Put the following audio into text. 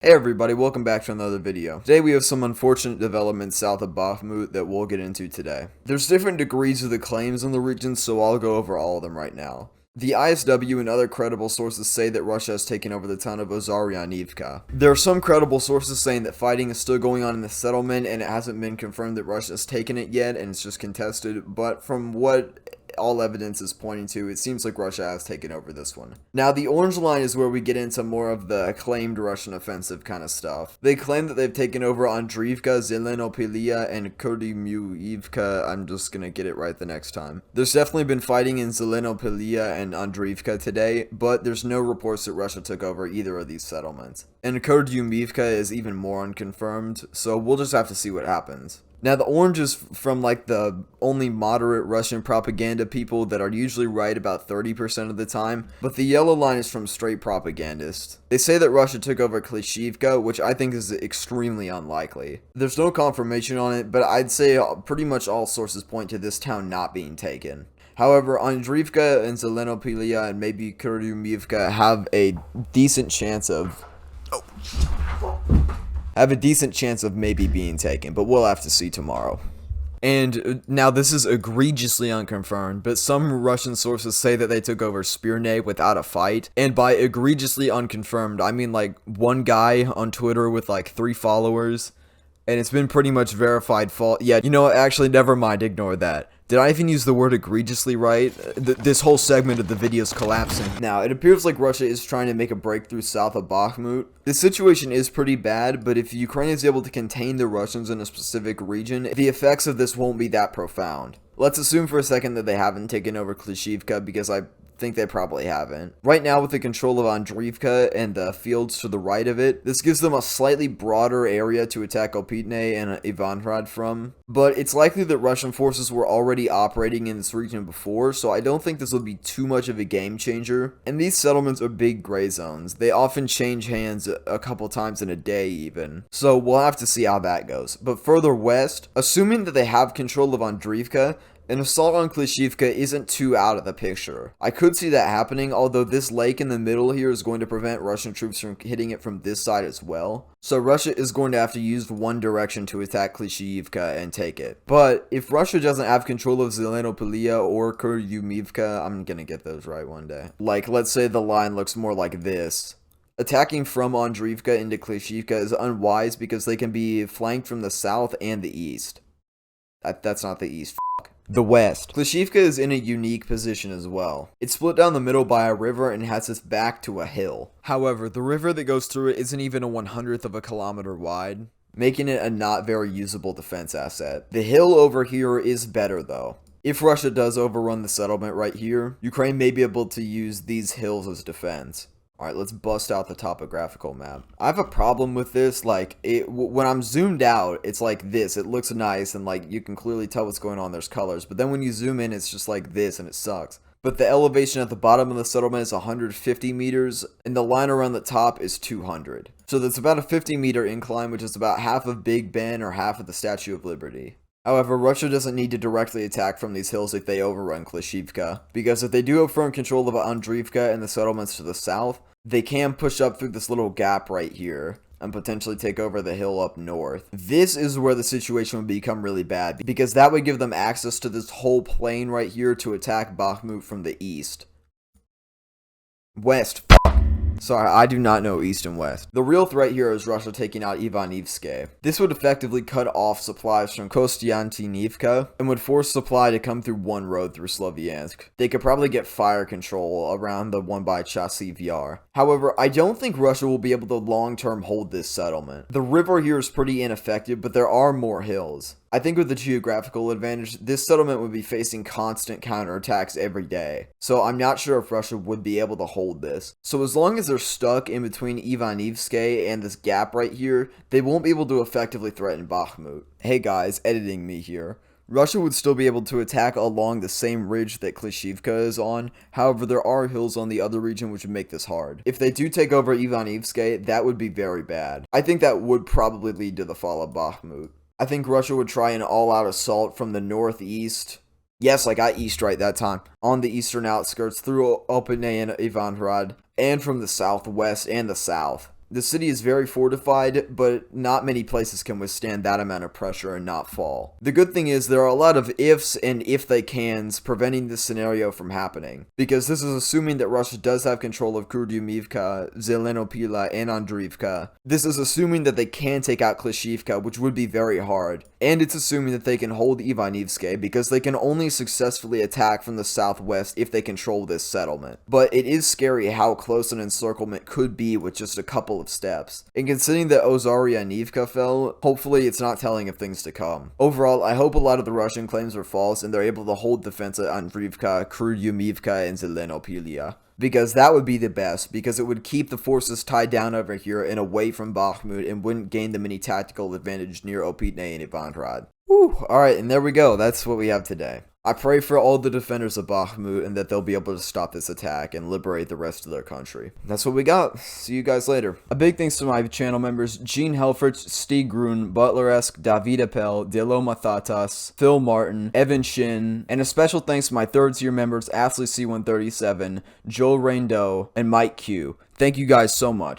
Hey everybody, welcome back to another video. Today we have some unfortunate developments south of Bakhmut that we'll get into today. There's different degrees of the claims in the region, so I'll go over all of them right now. The ISW and other credible sources say that Russia has taken over the town of Ozaryanivka. There are some credible sources saying that fighting is still going on in the settlement and it hasn't been confirmed that Russia has taken it yet and it's just contested, but from what all evidence is pointing to, it seems like Russia has taken over this one. Now, the orange line is where we get into more of the claimed Russian offensive kind of stuff. They claim that they've taken over Andriivka, Zelenopilia, and Kurdymuivka. I'm just gonna get it right the next time. There's definitely been fighting in Zelenopilia and Andriivka today, but there's no reports that Russia took over either of these settlements. And Kurdymuivka is even more unconfirmed, so we'll just have to see what happens. Now, the orange is from like the only moderate Russian propaganda people that are usually right about 30% of the time, but the yellow line is from straight propagandists. They say that Russia took over Klishchiivka, which I think is extremely unlikely. There's no confirmation on it, but I'd say pretty much all sources point to this town not being taken. However, Andriivka and Zelenopilia and maybe Kurdymuivka have a decent chance of maybe being taken, but we'll have to see tomorrow. And now this is egregiously unconfirmed, but some Russian sources say that they took over Spirne without a fight. And by egregiously unconfirmed, I mean like one guy on Twitter with like 3 followers, and it's been pretty much verified false. Yeah, you know what, actually never mind, ignore that. Did I even use the word egregiously right? This whole segment of the video is collapsing. Now, it appears like Russia is trying to make a breakthrough south of Bakhmut. The situation is pretty bad, but if Ukraine is able to contain the Russians in a specific region, the effects of this won't be that profound. Let's assume for a second that they haven't taken over Klishchiivka, because I think they probably haven't. Right now, with the control of Andriivka and the fields to the right of it, this gives them a slightly broader area to attack Opitne and Ivanhrad from, but it's likely that Russian forces were already operating in this region before, so I don't think this will be too much of a game changer. And these settlements are big gray zones. They often change hands a couple times in a day even, so we'll have to see how that goes. But further west, assuming that they have control of Andriivka, an assault on Klishchiivka isn't too out of the picture. I could see that happening, although this lake in the middle here is going to prevent Russian troops from hitting it from this side as well. So Russia is going to have to use one direction to attack Klishchiivka and take it. But if Russia doesn't have control of Zelenopilia or Kurdymuivka, I'm gonna get those right one day. Like, let's say the line looks more like this. Attacking from Andriivka into Klishchiivka is unwise because they can be flanked from the south and the east. That's not the east. The west. Klishchiivka is in a unique position as well. It's split down the middle by a river and has its back to a hill. However, the river that goes through it isn't even a 1/100th of a kilometer wide, making it a not very usable defense asset. The hill over here is better though. If Russia does overrun the settlement right here, Ukraine may be able to use these hills as defense. Alright, let's bust out the topographical map. I have a problem with this, like, when I'm zoomed out, it's like this. It looks nice, and, like, you can clearly tell what's going on. There's colors. But then when you zoom in, it's just like this, and it sucks. But the elevation at the bottom of the settlement is 150 meters, and the line around the top is 200. So that's about a 50-meter incline, which is about half of Big Ben or half of the Statue of Liberty. However, Russia doesn't need to directly attack from these hills if they overrun Klishchiivka, because if they do have firm control of Andriivka and the settlements to the south, they can push up through this little gap right here and potentially take over the hill up north. This is where the situation would become really bad, because that would give them access to this whole plain right here to attack Bakhmut from the east. West. Sorry, I do not know east and west. The real threat here is Russia taking out Ivanivske. This would effectively cut off supplies from Kostiantynivka and would force supply to come through one road through Sloviansk. They could probably get fire control around the one by Chasiv Yar. However, I don't think Russia will be able to long-term hold this settlement. The river here is pretty ineffective, but there are more hills. I think with the geographical advantage, this settlement would be facing constant counterattacks every day. So I'm not sure if Russia would be able to hold this. So as long as they're stuck in between Ivanivske and this gap right here, they won't be able to effectively threaten Bakhmut. Hey guys, editing me here. Russia would still be able to attack along the same ridge that Klishchiivka is on, however there are hills on the other region which would make this hard. If they do take over Ivanivske, that would be very bad. I think that would probably lead to the fall of Bakhmut. I think Russia would try an all-out assault from the northeast. Yes, I got east right that time. On the eastern outskirts through Opitne and Ivanhrad, and from the southwest and the south. The city is very fortified, but not many places can withstand that amount of pressure and not fall. The good thing is there are a lot of ifs and if they cans preventing this scenario from happening, because this is assuming that Russia does have control of Kurdyumivka, Zelenopila, and Andriivka. This is assuming that they can take out Klishivka, which would be very hard, and it's assuming that they can hold Ivanivske, because they can only successfully attack from the southwest if they control this settlement. But it is scary how close an encirclement could be with just a couple of steps. And considering that Ozaryanivka fell, hopefully it's not telling of things to come. Overall, I hope a lot of the Russian claims are false and they're able to hold defense at Andriivka, Kurdyumivka, and Zelenopilia. Because that would be the best, because it would keep the forces tied down over here and away from Bakhmut and wouldn't gain them any tactical advantage near Opitne and Ivangrad. Whew, alright, and there we go, that's what we have today. I pray for all the defenders of Bakhmut and that they'll be able to stop this attack and liberate the rest of their country. That's what we got. See you guys later. A big thanks to my channel members Gene Helfrich, Stig Grun, Butleresque, David Appel, Dilo Mathatas, Phil Martin, Evan Shin, and a special thanks to my third tier members Ashley C137, Joel Raindow, and Mike Q. Thank you guys so much.